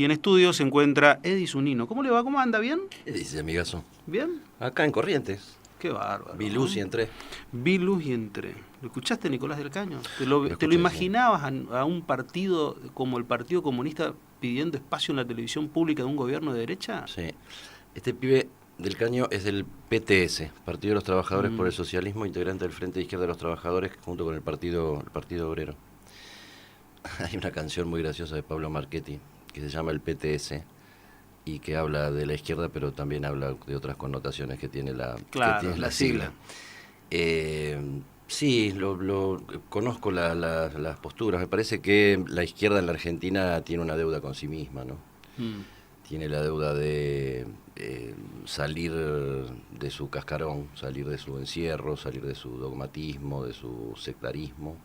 Y en estudio se encuentra Eddie Zunino. ¿Cómo le va? ¿Cómo anda? ¿Bien? ¿Qué dice, amigazo? ¿Bien? Acá en Corrientes. Qué bárbaro. Vi luz y entré. Vi luz y entré. ¿Lo escuchaste, Nicolás del Caño? ¿Te Lo lo escuché, imaginabas a un partido como el Partido Comunista pidiendo espacio en la televisión pública de un gobierno de derecha? Sí. Este pibe del Caño es del PTS, Partido de los Trabajadores por el Mm. Socialismo, integrante del Frente de Izquierda de los Trabajadores, junto con el Partido Obrero. Hay una canción muy graciosa de Pablo Marchetti que se llama El PTS y que habla de la izquierda, pero también habla de otras connotaciones que tiene Claro, la sigla. Eh, sí, conozco las posturas. Me parece que la izquierda en la Argentina tiene una deuda con sí misma, ¿no? Mm. Tiene la deuda de salir de su cascarón, salir de su encierro, salir de su dogmatismo, de su sectarismo.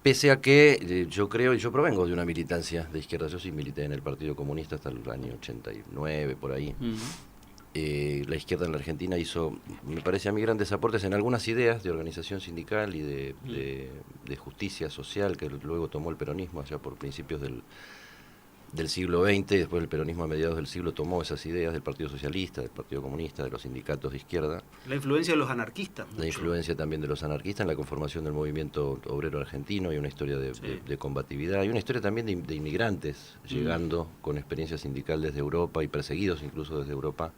Pese a que yo creo, y yo provengo de una militancia de izquierda, yo sí milité en el Partido Comunista hasta el año 89, por ahí. Mm. La izquierda en la Argentina hizo, me parece a mí, grandes aportes en algunas ideas de organización sindical y de justicia social que luego tomó el peronismo allá por principios del siglo XX, y después el peronismo a mediados del siglo tomó esas ideas del Partido Socialista, del Partido Comunista, de los sindicatos de izquierda. La influencia de los anarquistas. La influencia también de los anarquistas en la conformación del movimiento obrero argentino. Hay una historia de combatividad, hay una historia también de inmigrantes llegando con experiencia sindical desde Europa y perseguidos incluso desde Europa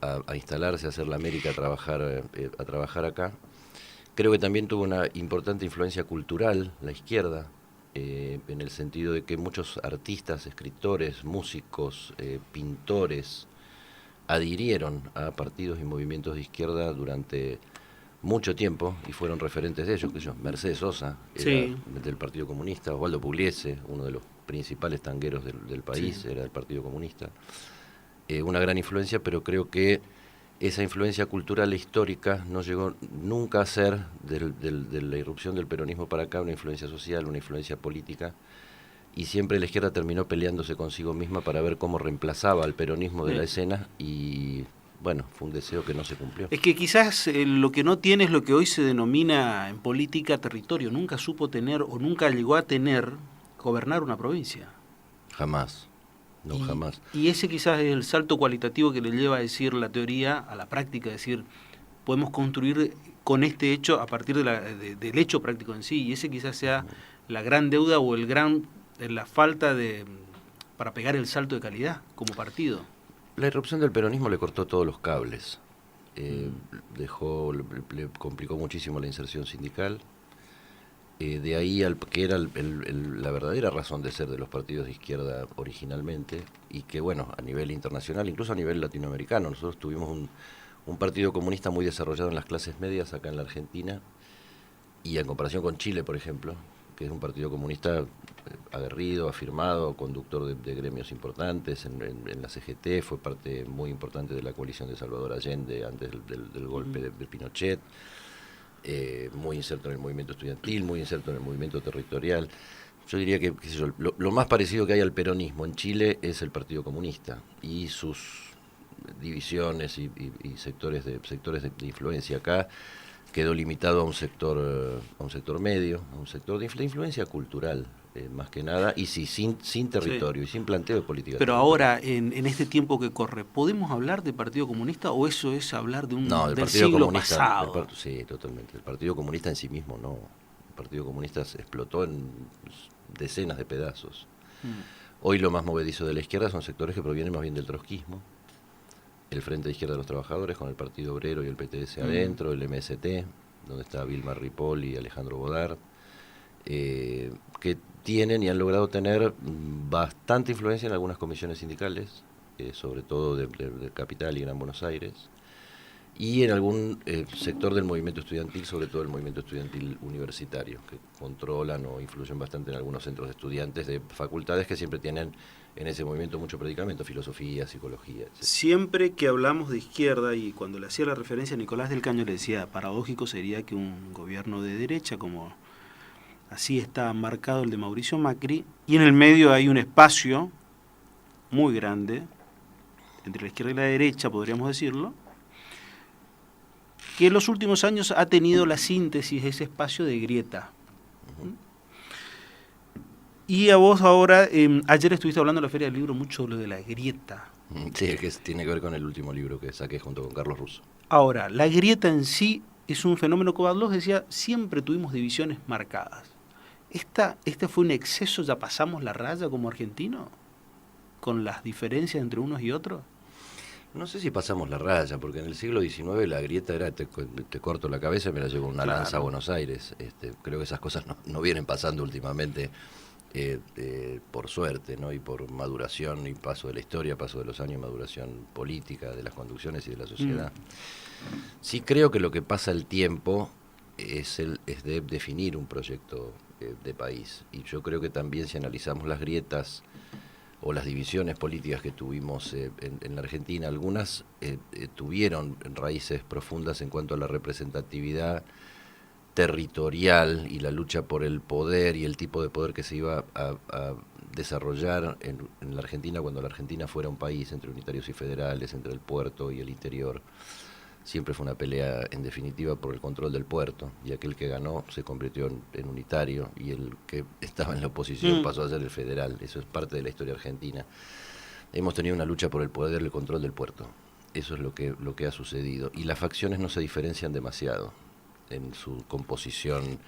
a instalarse, a hacer la América, a trabajar acá. Creo que también tuvo una importante influencia cultural la izquierda, en el sentido de que muchos artistas, escritores, músicos, pintores, adhirieron a partidos y movimientos de izquierda durante mucho tiempo y fueron referentes de ellos, que yo, Mercedes Sosa, era del Partido Comunista, Osvaldo Pugliese, uno de los principales tangueros del país, era del Partido Comunista. Una gran influencia, pero creo que esa influencia cultural e histórica no llegó nunca a ser, de la irrupción del peronismo para acá, una influencia social, una influencia política, y siempre la izquierda terminó peleándose consigo misma para ver cómo reemplazaba al peronismo de la escena, y bueno, fue un deseo que no se cumplió. Es que quizás lo que no tiene es lo que hoy se denomina en política territorio. Nunca supo tener o nunca llegó a tener gobernar una provincia. Jamás. No, jamás. Y ese quizás es el salto cualitativo que le lleva a decir la teoría a la práctica, es decir, podemos construir con este hecho a partir del hecho práctico en sí, y ese quizás sea la gran deuda o la falta para pegar el salto de calidad como partido. La irrupción del peronismo le cortó todos los cables, le complicó muchísimo la inserción sindical. De ahí que era la verdadera razón de ser de los partidos de izquierda originalmente, y que bueno, a nivel internacional, incluso a nivel latinoamericano, nosotros tuvimos un partido comunista muy desarrollado en las clases medias acá en la Argentina, y en comparación con Chile, por ejemplo, que es un partido comunista aguerrido, afirmado, conductor de gremios importantes, en la CGT, fue parte muy importante de la coalición de Salvador Allende antes del golpe de Pinochet. Muy inserto en el movimiento estudiantil, muy inserto en el movimiento territorial. Yo diría que qué sé yo, lo más parecido que hay al peronismo en Chile es el Partido Comunista y sus divisiones y sectores de influencia. Acá quedó limitado a un sector medio, a un sector de influencia cultural, más que nada, y sí, sin territorio y sin planteo de política. Pero ahora, en este tiempo que corre, ¿podemos hablar de Partido Comunista o eso es hablar del Partido siglo Comunista, pasado? sí, totalmente. El Partido Comunista en sí mismo no. El Partido Comunista se explotó en decenas de pedazos. Hoy lo más movedizo de la izquierda son sectores que provienen más bien del trotskismo, el Frente de Izquierda de los Trabajadores con el Partido Obrero y el PTS adentro, el MST, donde está Vilma Ripoll y Alejandro Bodart, que tienen y han logrado tener bastante influencia en algunas comisiones sindicales, sobre todo del Capital y Gran Buenos Aires, y en algún sector del movimiento estudiantil, sobre todo el movimiento estudiantil universitario, que controlan o influyen bastante en algunos centros de estudiantes de facultades que siempre tienen en ese movimiento mucho predicamento, filosofía, psicología, etc. Siempre que hablamos de izquierda, y cuando le hacía la referencia a Nicolás del Caño, le decía, paradójico sería que un gobierno de derecha, como así está marcado el de Mauricio Macri, y en el medio hay un espacio muy grande, entre la izquierda y la derecha, podríamos decirlo, que en los últimos años ha tenido la síntesis de ese espacio de grieta. Y a vos ahora, ayer estuviste hablando en la Feria del Libro mucho lo de la grieta. Sí, que tiene que ver con el último libro que saqué junto con Carlos Russo. Ahora, la grieta en sí es un fenómeno que Bardlos decía, siempre tuvimos divisiones marcadas. ¿Este fue un exceso? ¿Ya pasamos la raya como argentinos? ¿Con las diferencias entre unos y otros? No sé si pasamos la raya, porque en el siglo XIX la grieta era te corto la cabeza y me la llevo una lanza a Buenos Aires. Creo que esas cosas no vienen pasando últimamente, por suerte, ¿no? Y por maduración y paso de la historia, paso de los años, maduración política, de las conducciones y de la sociedad. Sí creo que lo que pasa el tiempo es de definir un proyecto de país. Y yo creo que también si analizamos las grietas o las divisiones políticas que tuvimos en la Argentina, algunas tuvieron raíces profundas en cuanto a la representatividad territorial y la lucha por el poder y el tipo de poder que se iba a desarrollar en la Argentina cuando la Argentina fuera un país entre unitarios y federales, entre el puerto y el interior. Siempre fue una pelea, en definitiva, por el control del puerto, y aquel que ganó se convirtió en unitario, y el que estaba en la oposición pasó a ser el federal. Eso es parte de la historia argentina. Hemos tenido una lucha por el poder y el control del puerto. Eso es lo que ha sucedido. Y las facciones no se diferencian demasiado en su composición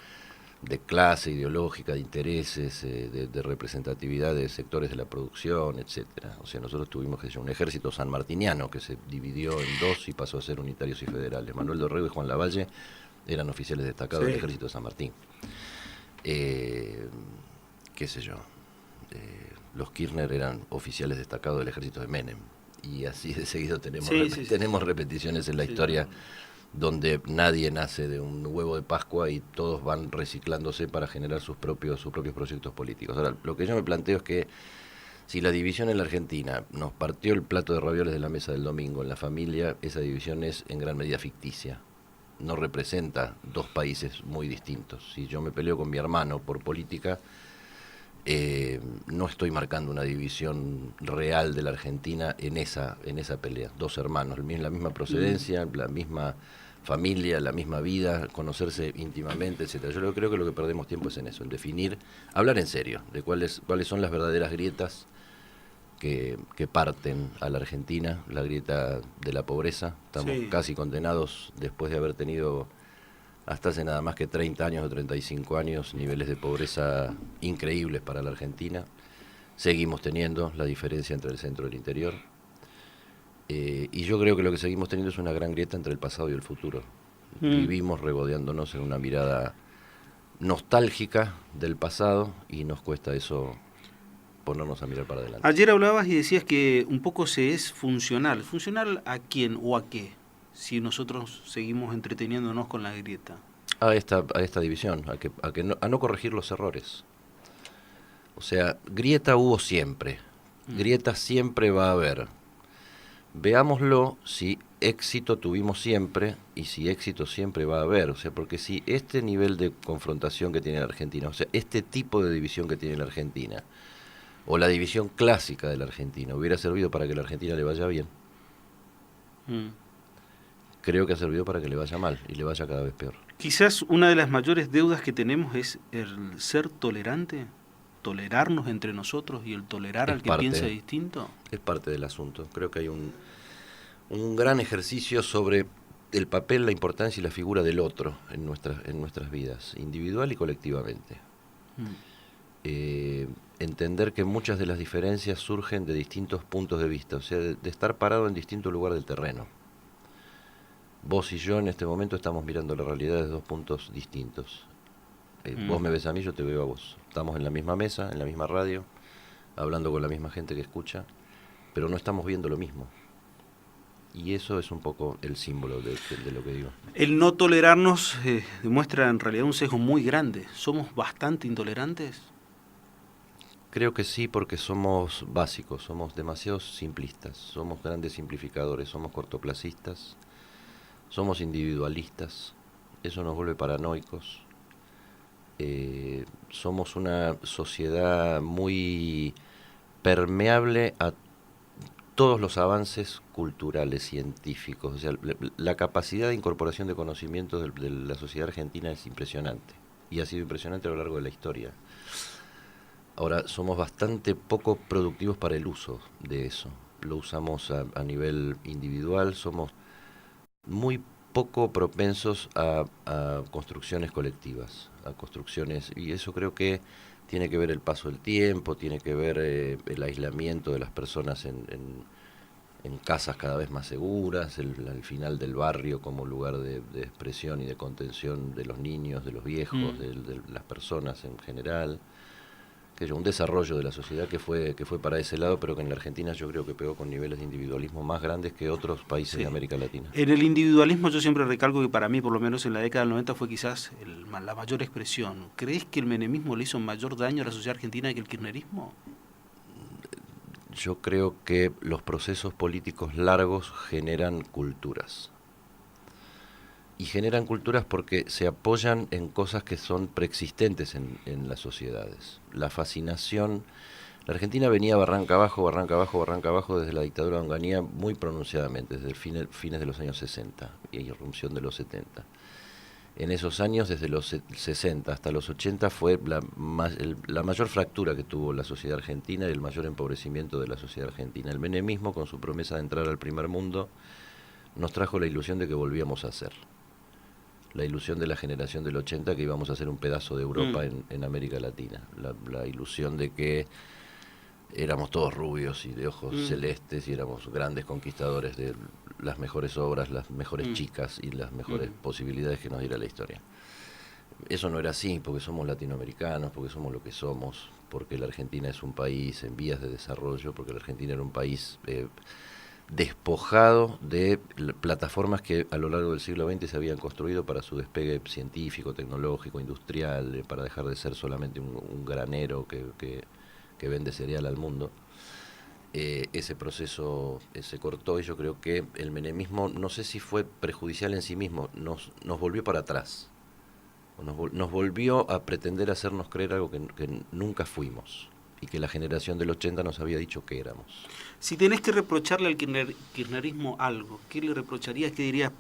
de clase ideológica, de intereses, de representatividad de sectores de la producción, etcétera. O sea, nosotros tuvimos un ejército sanmartiniano que se dividió en dos y pasó a ser unitarios y federales. Manuel Dorrego y Juan Lavalle eran oficiales destacados del ejército de San Martín. Qué sé yo. Los Kirchner eran oficiales destacados del ejército de Menem. Y así de seguido tenemos repeticiones en la historia, donde nadie nace de un huevo de Pascua y todos van reciclándose para generar sus propios proyectos políticos. Ahora, lo que yo me planteo es que si la división en la Argentina nos partió el plato de ravioles de la mesa del domingo en la familia, esa división es en gran medida ficticia. No representa dos países muy distintos. Si yo me peleo con mi hermano por política, no estoy marcando una división real de la Argentina en esa pelea. Dos hermanos, la misma procedencia, la misma familia, la misma vida, conocerse íntimamente, etcétera. Yo creo que lo que perdemos tiempo es en eso, en definir, hablar en serio de cuáles son las verdaderas grietas que parten a la Argentina, la grieta de la pobreza. Estamos casi condenados, después de haber tenido hasta hace nada más que 30 años o 35 años, niveles de pobreza increíbles para la Argentina. Seguimos teniendo la diferencia entre el centro y el interior. Y yo creo que lo que seguimos teniendo es una gran grieta entre el pasado y el futuro. Vivimos regodeándonos en una mirada nostálgica del pasado y nos cuesta eso ponernos a mirar para adelante. Ayer hablabas y decías que un poco se es funcional. ¿Funcional a quién o a qué? Si nosotros seguimos entreteniéndonos con la grieta. A esta división, a no corregir los errores. O sea, grieta hubo siempre. Grieta siempre va a haber. Veámoslo si éxito tuvimos siempre y si éxito siempre va a haber. O sea, porque si este nivel de confrontación que tiene la Argentina, o sea, este tipo de división que tiene la Argentina, o la división clásica de la Argentina, hubiera servido para que la Argentina le vaya bien, creo que ha servido para que le vaya mal y le vaya cada vez peor. Quizás una de las mayores deudas que tenemos es el ser tolerante, tolerarnos entre nosotros y el tolerar al que piensa distinto. Es parte del asunto. Creo que hay un gran ejercicio sobre el papel, la importancia y la figura del otro en nuestras vidas, individual y colectivamente. Entender que muchas de las diferencias surgen de distintos puntos de vista, o sea, de estar parado en distinto lugar del terreno. Vos y yo en este momento estamos mirando la realidad desde dos puntos distintos. Vos me ves a mí, yo te veo a vos. Estamos en la misma mesa, en la misma radio, hablando con la misma gente que escucha, pero no estamos viendo lo mismo. Y eso es un poco el símbolo de lo que digo. El no tolerarnos demuestra en realidad un sesgo muy grande. ¿Somos bastante intolerantes? Creo que sí, porque somos básicos, somos demasiado simplistas, somos grandes simplificadores, somos cortoplacistas, somos individualistas, eso nos vuelve paranoicos. Somos una sociedad muy permeable a todos los avances culturales, científicos. O sea, la capacidad de incorporación de conocimientos de la sociedad argentina es impresionante, y ha sido impresionante a lo largo de la historia. Ahora, somos bastante poco productivos para el uso de eso. Lo usamos a nivel individual, somos muy poco propensos a construcciones colectivas, a construcciones, y eso creo que tiene que ver el paso del tiempo, tiene que ver el aislamiento de las personas en casas cada vez más seguras, el final del barrio como lugar de expresión y de contención de los niños, de los viejos, de las personas en general. Un desarrollo de la sociedad que fue para ese lado, pero que en la Argentina yo creo que pegó con niveles de individualismo más grandes que otros países de América Latina. En el individualismo yo siempre recalco que para mí, por lo menos en la década del 90, fue quizás la mayor expresión. ¿Crees que el menemismo le hizo mayor daño a la sociedad argentina que el kirchnerismo? Yo creo que los procesos políticos largos generan culturas. Y generan culturas porque se apoyan en cosas que son preexistentes en las sociedades. La fascinación. La Argentina venía barranca abajo, barranca abajo, barranca abajo desde la dictadura de Onganía muy pronunciadamente, desde fines de los años 60 y irrupción de los 70. En esos años, desde los 60 hasta los 80, fue la mayor fractura que tuvo la sociedad argentina y el mayor empobrecimiento de la sociedad argentina. El menemismo, con su promesa de entrar al primer mundo, nos trajo la ilusión de que volvíamos a ser. La ilusión de la generación del 80 que íbamos a ser un pedazo de Europa en América Latina. La ilusión de que éramos todos rubios y de ojos celestes y éramos grandes conquistadores de las mejores obras, las mejores chicas y las mejores posibilidades que nos diera la historia. Eso no era así, porque somos latinoamericanos, porque somos lo que somos, porque la Argentina es un país en vías de desarrollo, porque la Argentina era un país despojado de plataformas que a lo largo del siglo XX se habían construido para su despegue científico, tecnológico, industrial, para dejar de ser solamente un granero que vende cereal al mundo. Ese proceso se cortó y yo creo que el menemismo, no sé si fue perjudicial en sí mismo, nos volvió para atrás, nos volvió a pretender hacernos creer algo que nunca fuimos y que la generación del 80 nos había dicho que éramos. Si tenés que reprocharle al kirchnerismo algo, ¿qué le reprocharías? ¿Qué dirías?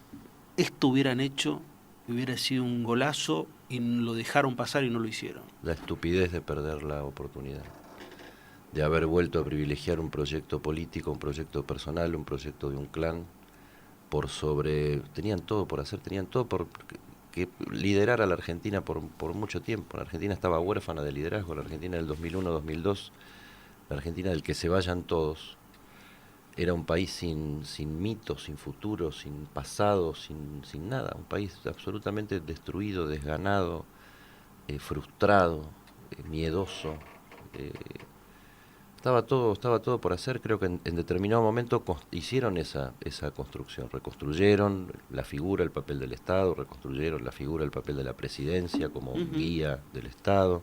Esto hubieran hecho, hubiera sido un golazo y lo dejaron pasar y no lo hicieron. La estupidez de perder la oportunidad, de haber vuelto a privilegiar un proyecto político, un proyecto personal, un proyecto de un clan, por sobre... Tenían todo por hacer, tenían todo por que liderar a la Argentina por mucho tiempo. La Argentina estaba huérfana de liderazgo, la Argentina del 2001-2002, la Argentina del que se vayan todos. Era un país sin mitos, sin futuro, sin pasado, sin nada. Un país absolutamente destruido, desganado, frustrado, miedoso. Estaba todo por hacer. Creo que en determinado momento hicieron esa construcción. Reconstruyeron la figura, el papel del Estado, reconstruyeron la figura, el papel de la presidencia como guía del Estado,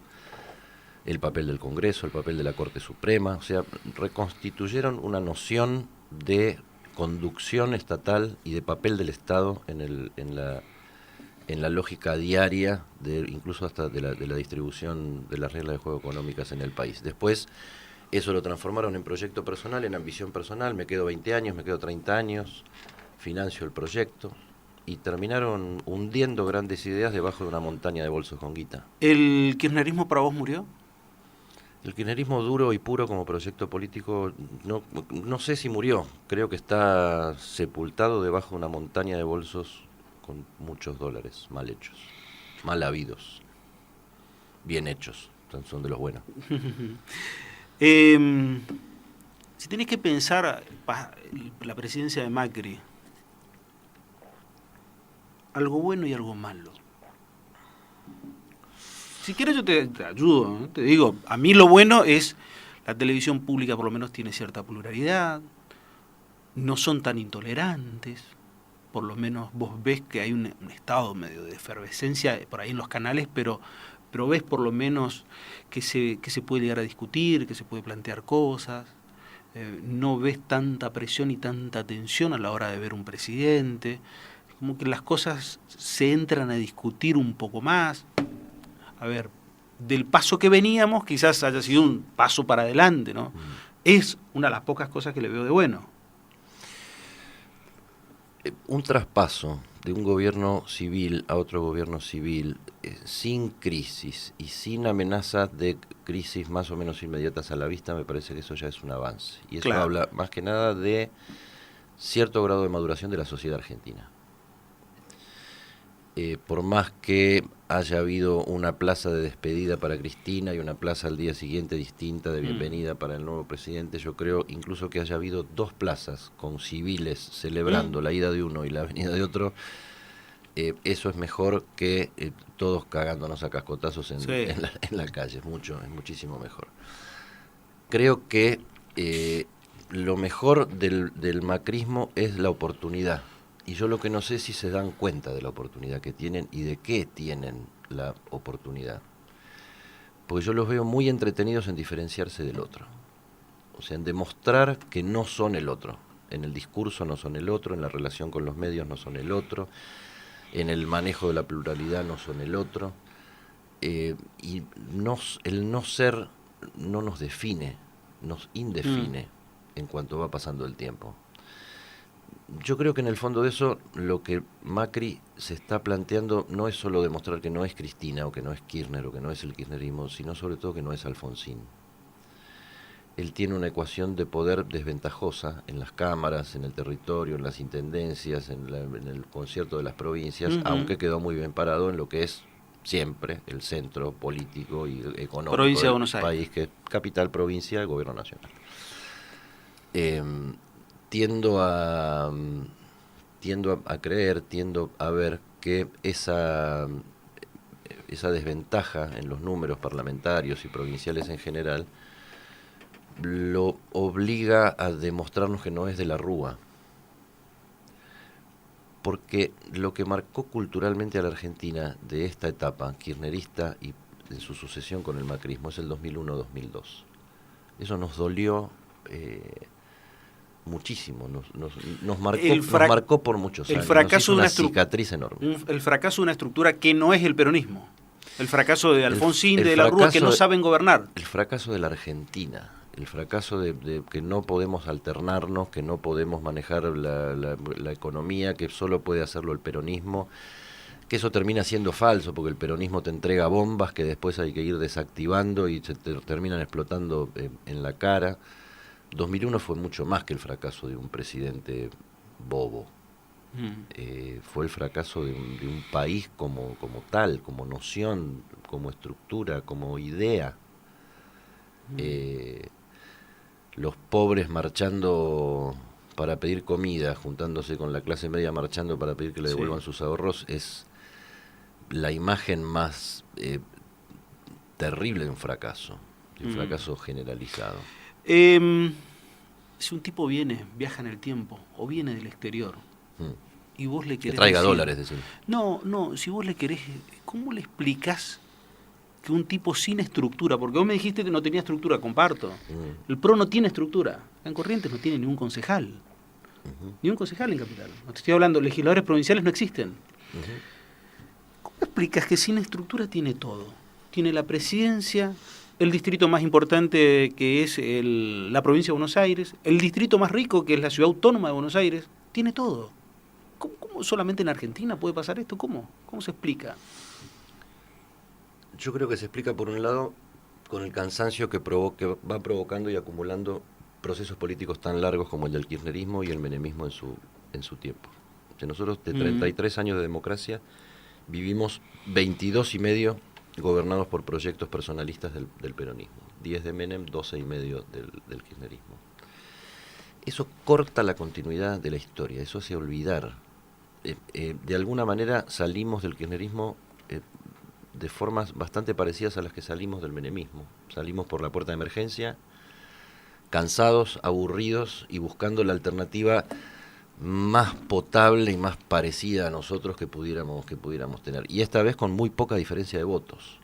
el papel del Congreso, el papel de la Corte Suprema. O sea, reconstituyeron una noción de conducción estatal y de papel del Estado en la lógica diaria, incluso hasta de la distribución de las reglas de juego económicas en el país. Después, eso lo transformaron en proyecto personal, en ambición personal. Me quedo 20 años, me quedo 30 años, financio el proyecto. Y terminaron hundiendo grandes ideas debajo de una montaña de bolsos con guita. ¿El kirchnerismo para vos murió? El kirchnerismo duro y puro como proyecto político, no sé si murió. Creo que está sepultado debajo de una montaña de bolsos con muchos dólares mal hechos, mal habidos, bien hechos, son de los buenos. Si tenés que pensar la presidencia de Macri, algo bueno y algo malo. Si quieres yo te ayudo, ¿no? Te digo, a mí lo bueno es la televisión pública por lo menos tiene cierta pluralidad, no son tan intolerantes, por lo menos vos ves que hay un estado medio de efervescencia por ahí en los canales, pero ves por lo menos que se puede llegar a discutir, que se puede plantear cosas, no ves tanta presión y tanta tensión a la hora de ver un presidente, como que las cosas se entran a discutir un poco más. A ver, del paso que veníamos quizás haya sido un paso para adelante, ¿no? Es una de las pocas cosas que le veo de bueno. Un traspaso de un gobierno civil a otro gobierno civil, sin crisis y sin amenazas de crisis más o menos inmediatas a la vista, me parece que eso ya es un avance. Y eso habla más que nada de cierto grado de maduración de la sociedad argentina. Por más que haya habido una plaza de despedida para Cristina y una plaza al día siguiente distinta de bienvenida para el nuevo presidente, yo creo incluso que haya habido 2 plazas con civiles celebrando la ida de uno y la venida de otro, eso es mejor que todos cagándonos a cascotazos en la calle, es muchísimo mejor. Creo que lo mejor del macrismo es la oportunidad. Y yo lo que no sé es si se dan cuenta de la oportunidad que tienen y de qué tienen la oportunidad. Porque yo los veo muy entretenidos en diferenciarse del otro. O sea, en demostrar que no son el otro. En el discurso no son el otro, en la relación con los medios no son el otro, en el manejo de la pluralidad no son el otro. Y el no ser no nos define, nos indefine en cuanto va pasando el tiempo. Yo creo que en el fondo de eso lo que Macri se está planteando no es solo demostrar que no es Cristina o que no es Kirchner o que no es el kirchnerismo, sino sobre todo que no es Alfonsín. Él tiene una ecuación de poder desventajosa en las cámaras, en el territorio, en las intendencias, en el concierto de las provincias, aunque quedó muy bien parado en lo que es siempre el centro político y económico Provincia de del Buenos Aires. país, que es capital, provincia, el gobierno nacional. Tiendo a creer, tiendo a ver que esa desventaja en los números parlamentarios y provinciales en general lo obliga a demostrarnos que no es de la Rúa. Porque lo que marcó culturalmente a la Argentina de esta etapa kirchnerista y en su sucesión con el macrismo es el 2001-2002. Eso nos dolió muchísimo, nos marcó por muchos años. Fracaso nos hizo una cicatriz enorme. El fracaso de una estructura que no es el peronismo. El fracaso de Alfonsín, de la Rúa, que no saben gobernar. El fracaso de la Argentina. El fracaso de que no podemos alternarnos, que no podemos manejar la economía, que solo puede hacerlo el peronismo, que eso termina siendo falso, porque el peronismo te entrega bombas que después hay que ir desactivando y se terminan explotando en la cara. 2001 fue mucho más que el fracaso de un presidente bobo. Fue el fracaso de un país como tal, como noción, como estructura, como idea. Los pobres marchando para pedir comida, juntándose con la clase media marchando para pedir que le devuelvan sus ahorros, es la imagen más terrible de un fracaso generalizado. Si un tipo viaja en el tiempo o viene del exterior y vos le querés que traiga decir, dólares, decir. No, si vos le querés, ¿cómo le explicás que un tipo sin estructura, porque vos me dijiste que no tenía estructura, comparto, el PRO no tiene estructura, en Corrientes no tiene ni un concejal, ni un concejal en Capital, no te estoy hablando, legisladores provinciales no existen. ¿Cómo explicas que sin estructura tiene todo? Tiene la presidencia, el distrito más importante que es la provincia de Buenos Aires, el distrito más rico que es la ciudad autónoma de Buenos Aires, tiene todo. ¿Cómo solamente en Argentina puede pasar esto? ¿Cómo se explica? Yo creo que se explica por un lado con el cansancio que va provocando y acumulando procesos políticos tan largos como el del kirchnerismo y el menemismo en su tiempo. O sea, nosotros de 33 años de democracia vivimos 22 y medio gobernados por proyectos personalistas del peronismo, 10 de Menem, 12 y medio del kirchnerismo. Eso corta la continuidad de la historia, eso hace olvidar. De alguna manera salimos del kirchnerismo de formas bastante parecidas a las que salimos del menemismo. Salimos por la puerta de emergencia, cansados, aburridos y buscando la alternativa más potable y más parecida a nosotros que pudiéramos tener. Y esta vez con muy poca diferencia de votos,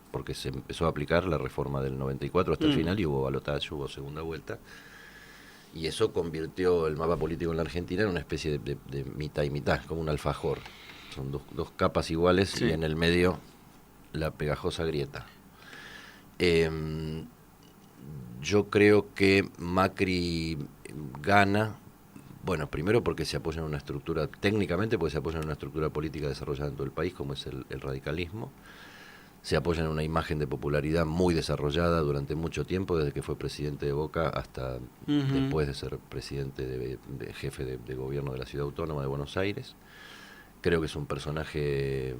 porque se empezó a aplicar la reforma del 94 hasta el final y hubo balotaje, hubo segunda vuelta. Y eso convirtió el mapa político en la Argentina en una especie de mitad y mitad, como un alfajor. Son dos capas iguales y en el medio la pegajosa grieta. Yo creo que Macri gana Bueno, primero porque se apoya en una estructura, técnicamente porque se apoya en una estructura política desarrollada en todo el país, como es el radicalismo. Se apoya en una imagen de popularidad muy desarrollada durante mucho tiempo, desde que fue presidente de Boca hasta después de ser presidente de jefe de gobierno de la Ciudad Autónoma de Buenos Aires. Creo que es un personaje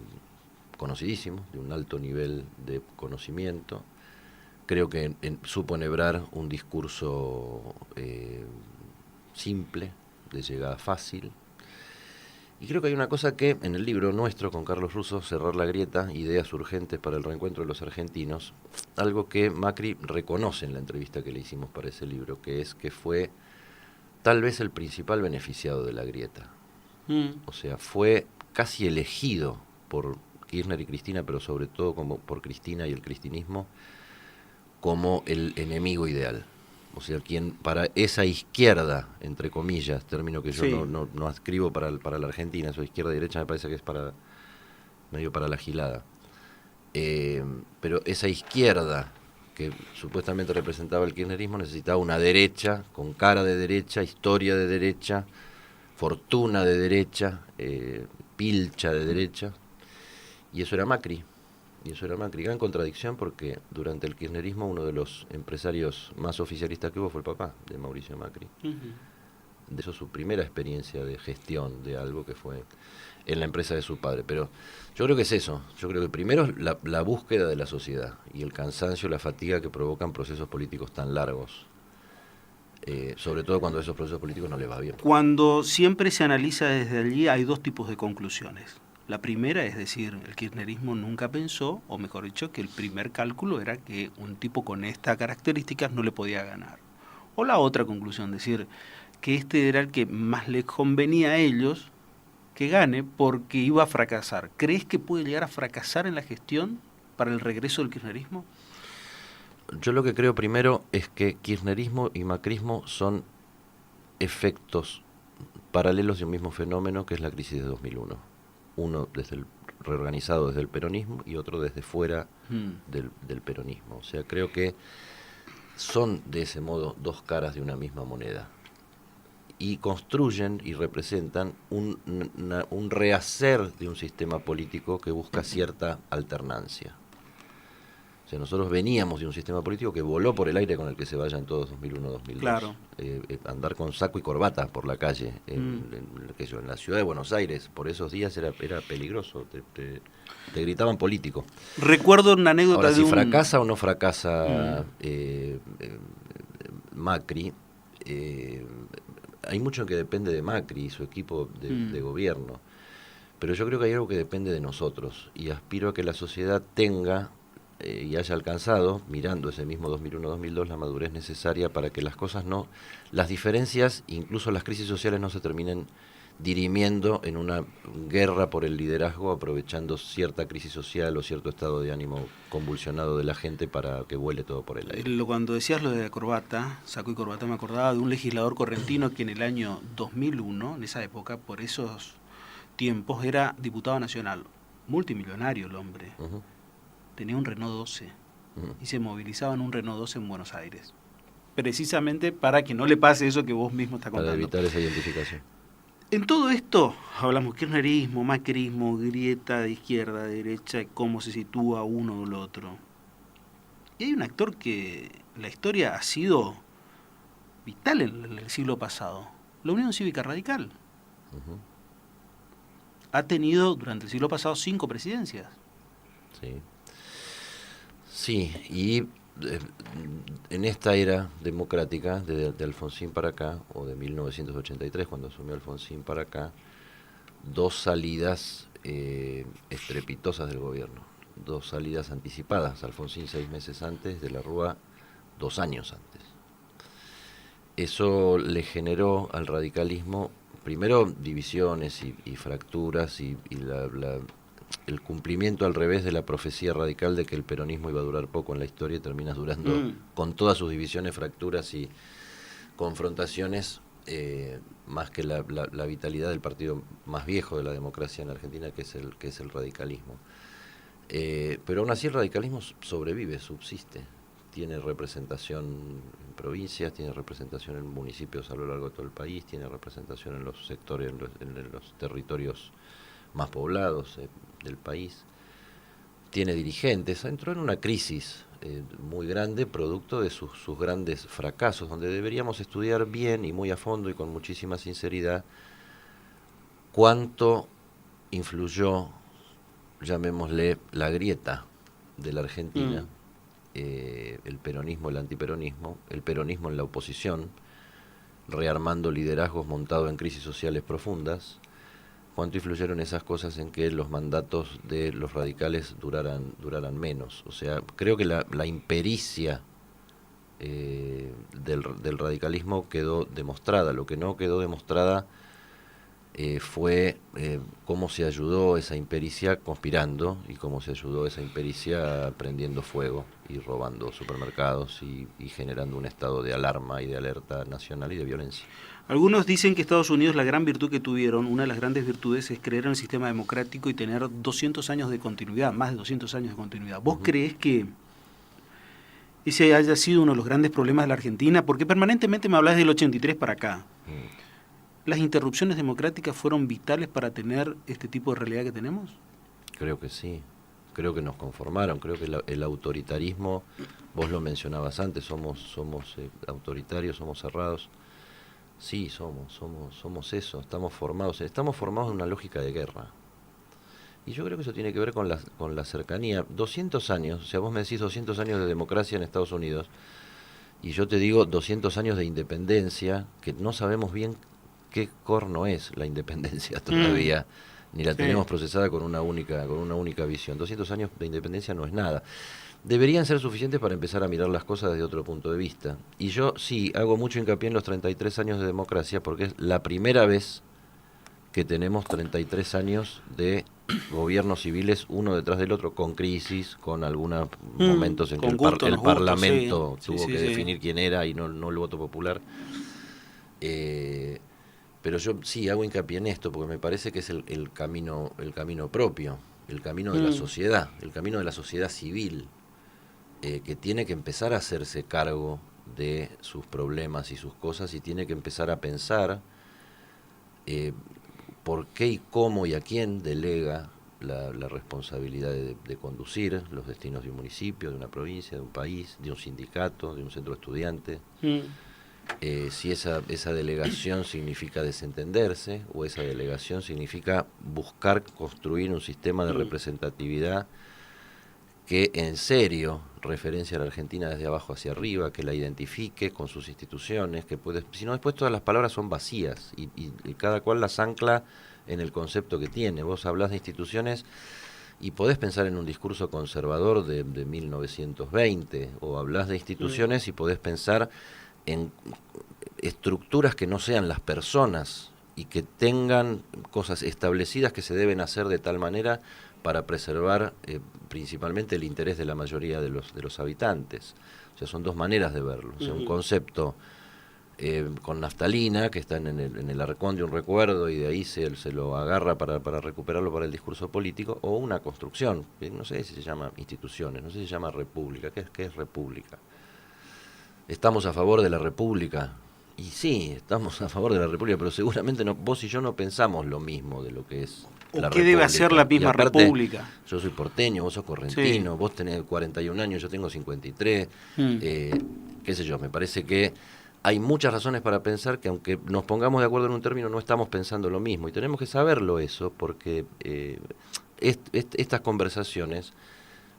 conocidísimo, de un alto nivel de conocimiento. Creo que supo enhebrar un discurso simple, de llegada fácil. Y creo que hay una cosa que en el libro nuestro con Carlos Russo, Cerrar la grieta, ideas urgentes para el reencuentro de los argentinos, algo que Macri reconoce en la entrevista que le hicimos para ese libro, que es que fue tal vez el principal beneficiado de la grieta. O sea, fue casi elegido por Kirchner y Cristina, pero sobre todo como por Cristina y el cristinismo, como el enemigo ideal. O sea, quien para esa izquierda, entre comillas, término que yo Sí. no adscribo para la Argentina, eso izquierda y derecha me parece que es medio para la gilada. Pero esa izquierda que supuestamente representaba el kirchnerismo necesitaba una derecha, con cara de derecha, historia de derecha, fortuna de derecha, pilcha de derecha, y eso era Macri. Gran contradicción porque durante el kirchnerismo uno de los empresarios más oficialistas que hubo fue el papá de Mauricio Macri. De eso su primera experiencia de gestión de algo que fue en la empresa de su padre. Pero yo creo que es eso. Yo creo que primero es la búsqueda de la sociedad y el cansancio, la fatiga que provocan procesos políticos tan largos. Sobre todo cuando a esos procesos políticos no les va bien. Cuando siempre se analiza desde allí hay dos tipos de conclusiones. La primera es decir, el kirchnerismo nunca pensó, o mejor dicho, que el primer cálculo era que un tipo con estas características no le podía ganar. O la otra conclusión, decir que este era el que más les convenía a ellos que gane porque iba a fracasar. ¿Crees que puede llegar a fracasar en la gestión para el regreso del kirchnerismo? Yo lo que creo primero es que kirchnerismo y macrismo son efectos paralelos de un mismo fenómeno que es la crisis de 2001. Uno reorganizado desde el peronismo y otro desde fuera del peronismo. O sea, creo que son de ese modo dos caras de una misma moneda y construyen y representan un rehacer de un sistema político que busca cierta alternancia. O sea, nosotros veníamos de un sistema político que voló por el aire con el que se vayan todos 2001-2002. Claro. Andar con saco y corbata por la calle, en la ciudad de Buenos Aires, por esos días era peligroso, te gritaban político. Recuerdo una anécdota Ahora, de si un... fracasa o no fracasa Macri, hay mucho que depende de Macri y su equipo de gobierno, pero yo creo que hay algo que depende de nosotros y aspiro a que la sociedad tenga y haya alcanzado, mirando ese mismo 2001-2002, la madurez necesaria para que las cosas las diferencias, incluso las crisis sociales, no se terminen dirimiendo en una guerra por el liderazgo, aprovechando cierta crisis social o cierto estado de ánimo convulsionado de la gente para que vuele todo por el aire. Cuando decías lo de la corbata, saco y corbata, me acordaba de un legislador correntino que en el año 2001, en esa época, por esos tiempos, era diputado nacional, multimillonario el hombre. Tenía un Renault 12 y se movilizaba en un Renault 12 en Buenos Aires, precisamente para que no le pase eso que vos mismo estás contando. Para evitar esa identificación. En todo esto hablamos kirchnerismo, macrismo, grieta de izquierda, de derecha, cómo se sitúa uno o el otro. Y hay un actor que la historia ha sido vital en el siglo pasado, la Unión Cívica Radical. Ha tenido durante el siglo pasado 5 presidencias. Sí. Sí, y en esta era democrática, de Alfonsín para acá, o de 1983, cuando asumió Alfonsín para acá, 2 salidas estrepitosas del gobierno, 2 salidas anticipadas. Alfonsín 6 meses antes, de la Rúa 2 años antes. Eso le generó al radicalismo, primero, divisiones y fracturas y el cumplimiento al revés de la profecía radical de que el peronismo iba a durar poco en la historia y terminas durando con todas sus divisiones, fracturas y confrontaciones, más que la vitalidad del partido más viejo de la democracia en Argentina, que es el radicalismo. Pero aún así el radicalismo sobrevive, subsiste, tiene representación en provincias, tiene representación en municipios a lo largo de todo el país, tiene representación en los sectores, en los territorios más poblados del país, tiene dirigentes, entró en una crisis muy grande, producto de sus grandes fracasos, donde deberíamos estudiar bien y muy a fondo y con muchísima sinceridad cuánto influyó, llamémosle, la grieta de la Argentina, el peronismo, el antiperonismo, el peronismo en la oposición, rearmando liderazgos montados en crisis sociales profundas, cuánto influyeron esas cosas en que los mandatos de los radicales duraran menos. O sea, creo que la impericia del radicalismo quedó demostrada. Lo que no quedó demostrada fue cómo se ayudó esa impericia conspirando y cómo se ayudó esa impericia prendiendo fuego y robando supermercados y generando un estado de alarma y de alerta nacional y de violencia. Algunos dicen que Estados Unidos, la gran virtud que tuvieron, una de las grandes virtudes es creer en el sistema democrático y tener 200 años de continuidad, más de 200 años de continuidad. ¿Vos creés que ese haya sido uno de los grandes problemas de la Argentina? Porque permanentemente me hablas del 83 para acá. ¿Las interrupciones democráticas fueron vitales para tener este tipo de realidad que tenemos? Creo que sí. Creo que nos conformaron. Creo que el autoritarismo, vos lo mencionabas antes, somos autoritarios, somos cerrados. Sí, somos eso, estamos formados en una lógica de guerra. Y yo creo que eso tiene que ver con la cercanía. 200 años, o sea, vos me decís 200 años de democracia en Estados Unidos, y yo te digo 200 años de independencia, que no sabemos bien qué corno es la independencia todavía, ni la tenemos procesada con una única visión. 200 años de independencia no es nada. Deberían ser suficientes para empezar a mirar las cosas desde otro punto de vista. Y yo sí hago mucho hincapié en los 33 años de democracia, porque es la primera vez que tenemos 33 años de gobiernos civiles uno detrás del otro, con crisis, con algunos momentos en que el Parlamento tuvo que definir quién era y no el voto popular. Pero yo sí hago hincapié en esto, porque me parece que es el camino propio, el camino de la sociedad, el camino de la sociedad civil, que tiene que empezar a hacerse cargo de sus problemas y sus cosas, y tiene que empezar a pensar por qué y cómo y a quién delega la responsabilidad de conducir los destinos de un municipio, de una provincia, de un país, de un sindicato, de un centro de estudiantes. Si esa delegación significa desentenderse, o esa delegación significa buscar construir un sistema de representatividad que en serio referencia a la Argentina desde abajo hacia arriba, que la identifique con sus instituciones, si no, después todas las palabras son vacías y cada cual las ancla en el concepto que tiene. Vos hablás de instituciones y podés pensar en un discurso conservador de 1920, o hablás de instituciones y podés pensar en estructuras que no sean las personas y que tengan cosas establecidas que se deben hacer de tal manera para preservar principalmente el interés de la mayoría de los habitantes. O sea, son dos maneras de verlo. O sea, un concepto con naftalina, que está en el arcón de un recuerdo y de ahí se lo agarra para recuperarlo para el discurso político, o una construcción, que no sé si se llama instituciones, no sé si se llama república. ¿Qué es república? ¿Estamos a favor de la república? Y sí, estamos a favor de la república, pero seguramente vos y yo no pensamos lo mismo de lo que es la república. ¿Qué debe hacer la misma república? Yo soy porteño, vos sos correntino, vos tenés 41 años, yo tengo 53, qué sé yo, me parece que hay muchas razones para pensar que aunque nos pongamos de acuerdo en un término, no estamos pensando lo mismo, y tenemos que saberlo eso, porque estas conversaciones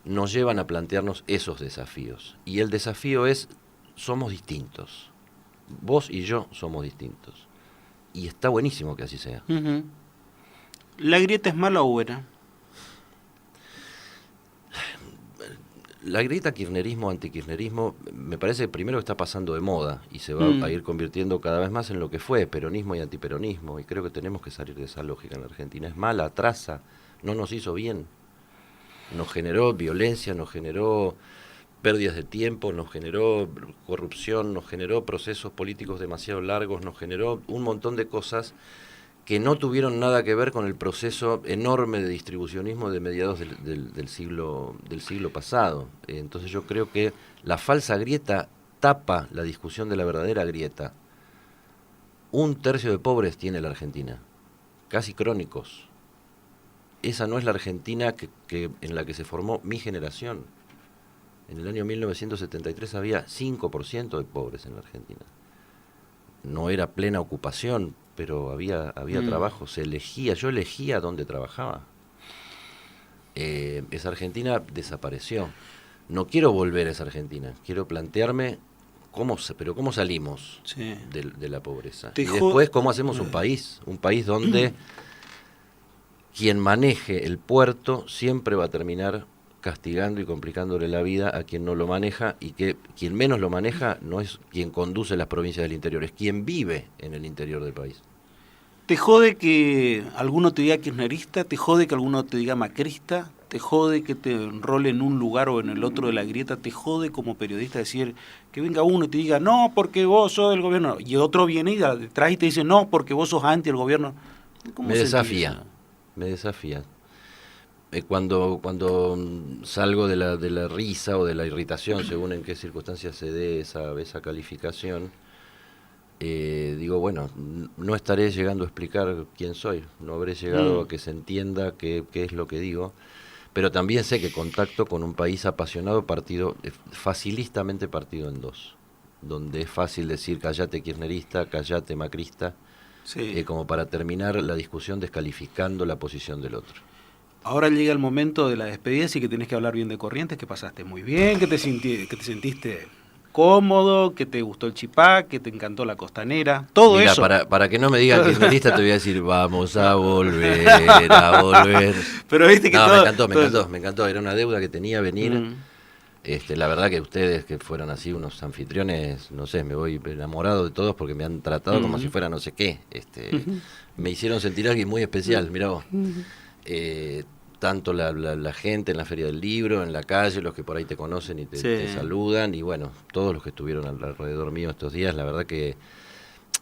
nos llevan a plantearnos esos desafíos, y el desafío es: somos distintos, vos y yo somos distintos, y está buenísimo que así sea. ¿La grieta es mala o buena? La grieta kirchnerismo-antikirchnerismo me parece primero que está pasando de moda y se va a ir convirtiendo cada vez más en lo que fue peronismo y antiperonismo, y creo que tenemos que salir de esa lógica en la Argentina. Es mala, atrasa, no nos hizo bien, nos generó violencia, nos generó pérdidas de tiempo, nos generó corrupción, nos generó procesos políticos demasiado largos, nos generó un montón de cosas que no tuvieron nada que ver con el proceso enorme de distribucionismo de mediados del siglo pasado. Entonces yo creo que la falsa grieta tapa la discusión de la verdadera grieta. 1/3 de pobres tiene la Argentina, casi crónicos. Esa no es la Argentina en la que se formó mi generación. En el año 1973 había 5% de pobres en la Argentina. No era plena ocupación, pero había trabajo, yo elegía dónde trabajaba. Esa Argentina desapareció. No quiero volver a esa Argentina, quiero plantearme cómo salimos de la pobreza. Y después cómo hacemos un país donde quien maneje el puerto siempre va a terminar castigando y complicándole la vida a quien no lo maneja, y que quien menos lo maneja no es quien conduce las provincias del interior, es quien vive en el interior del país. ¿Te jode que alguno te diga kirchnerista? ¿Te jode que alguno te diga macrista? ¿Te jode que te enrole en un lugar o en el otro de la grieta? ¿Te jode como periodista decir que venga uno y te diga no porque vos sos del gobierno, y otro viene y detrás y te dice no porque vos sos anti el gobierno? Me desafía. Cuando salgo de la risa o de la irritación, según en qué circunstancias se dé esa calificación, digo, bueno, no estaré llegando a explicar quién soy, no habré llegado a que se entienda qué es lo que digo, pero también sé que contacto con un país apasionado, facilistamente partido en dos, donde es fácil decir callate kirchnerista, callate macrista, como para terminar la discusión descalificando la posición del otro. Ahora llega el momento de la despedida, así que tenés que hablar bien de Corrientes, que pasaste muy bien, que te sentiste cómodo, que te gustó el Chipá, que te encantó la Costanera, todo Mira, eso. Para que no me digan kirchnerista te voy a decir, vamos a volver, a volver. Pero viste que me encantó, era una deuda que tenía venir. La verdad que ustedes, que fueron así unos anfitriones, no sé, me voy enamorado de todos porque me han tratado como si fuera no sé qué. Me hicieron sentir alguien muy especial, mirá vos. Tanto la gente en la Feria del Libro, en la calle, los que por ahí te conocen y te saludan, y bueno, todos los que estuvieron alrededor mío estos días, la verdad que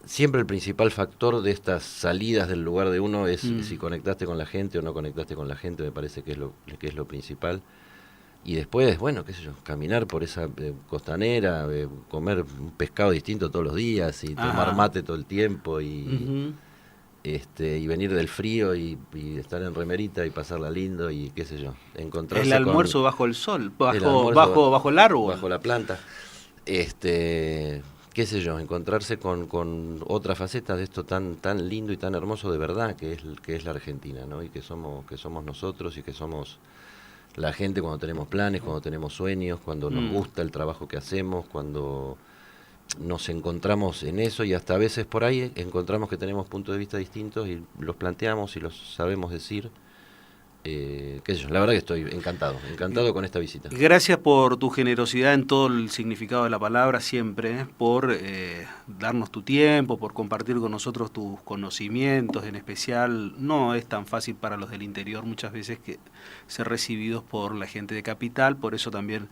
siempre el principal factor de estas salidas del lugar de uno es si conectaste con la gente o no conectaste con la gente, me parece que es lo principal. Y después, bueno, qué sé yo, caminar por esa costanera, comer un pescado distinto todos los días y tomar mate todo el tiempo y venir del frío y estar en remerita y pasarla lindo y qué sé yo, encontrarse el almuerzo bajo el sol, bajo el árbol, bajo la planta, qué sé yo, encontrarse con otra faceta de esto tan lindo y tan hermoso de verdad que es la Argentina, ¿no? Y que somos nosotros y que somos la gente cuando tenemos planes, cuando tenemos sueños, cuando nos gusta el trabajo que hacemos, cuando nos encontramos en eso, y hasta a veces por ahí encontramos que tenemos puntos de vista distintos y los planteamos y los sabemos decir. Qué sé yo, la verdad que estoy encantado con esta visita. Gracias por tu generosidad en todo el significado de la palabra siempre, por darnos tu tiempo, por compartir con nosotros tus conocimientos, en especial no es tan fácil para los del interior muchas veces que ser recibidos por la gente de capital, por eso también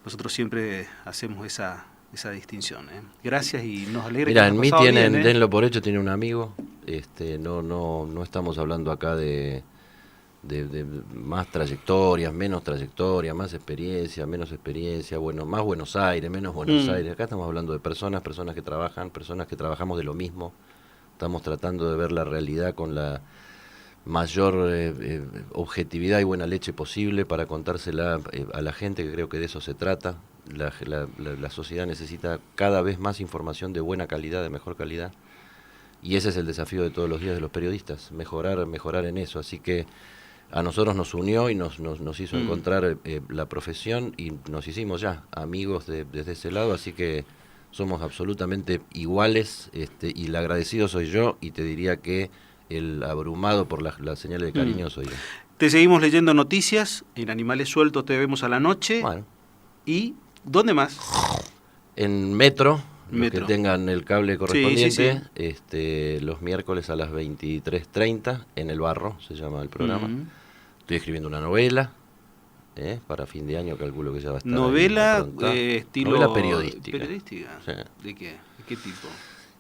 nosotros siempre hacemos esa distinción. Gracias y nos alegra. Mira, en mí tienen, denlo por hecho, tiene un amigo, no estamos hablando acá de más trayectorias, menos trayectorias, más experiencia, menos experiencia, bueno, más Buenos Aires, menos Buenos Aires. Acá estamos hablando de personas que trabajan, personas que trabajamos de lo mismo. Estamos tratando de ver la realidad con la mayor objetividad y buena leche posible para contársela a la gente, que creo que de eso se trata. La sociedad necesita cada vez más información de buena calidad, de mejor calidad. Y ese es el desafío de todos los días de los periodistas, mejorar en eso. Así que a nosotros nos unió y nos hizo encontrar la profesión, y nos hicimos ya amigos desde ese lado, así que somos absolutamente iguales, y el agradecido soy yo, y te diría que el abrumado por las señales de cariño soy yo. Te seguimos leyendo noticias, en Animales Sueltos te vemos a la noche. Bueno. ¿Y dónde más? En Metro. Los que tengan el cable correspondiente, sí. Los miércoles a las 23:30, en El Barro, se llama el programa. Estoy escribiendo una novela, para fin de año calculo que ya va a estar. ¿Novela estilo? Novela periodística. ¿Periodística? Sí. ¿De qué? ¿De qué tipo?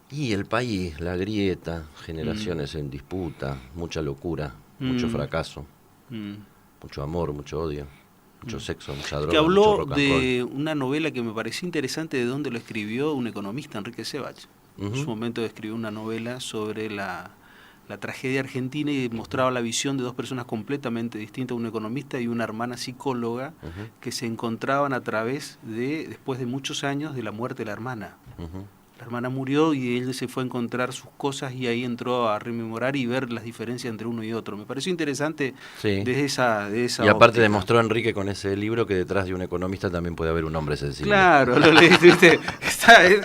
Y el país, la grieta, generaciones en disputa, mucha locura, mucho fracaso, mucho amor, mucho odio, mucho sexo, mucha droga, Que mucho habló rock and roll. de una novela que me pareció interesante, de dónde lo escribió un economista, Enrique Sebach. En su momento escribió una novela sobre la tragedia argentina y mostraba la visión de dos personas completamente distintas, un economista y una hermana psicóloga, que se encontraban a través de, después de muchos años, de la muerte de la hermana. La hermana murió y él se fue a encontrar sus cosas y ahí entró a rememorar y ver las diferencias entre uno y otro. Me pareció interesante desde esa Y aparte óptica. demostró Enrique con ese libro que detrás de un economista también puede haber un hombre sensible. Claro, lo leíste, ¿viste?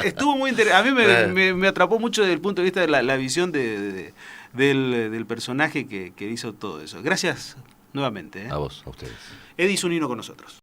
Estuvo muy interesante. A mí me atrapó mucho desde el punto de vista de la visión del personaje que hizo todo eso. Gracias nuevamente. A vos, a ustedes. Edison Nino con nosotros.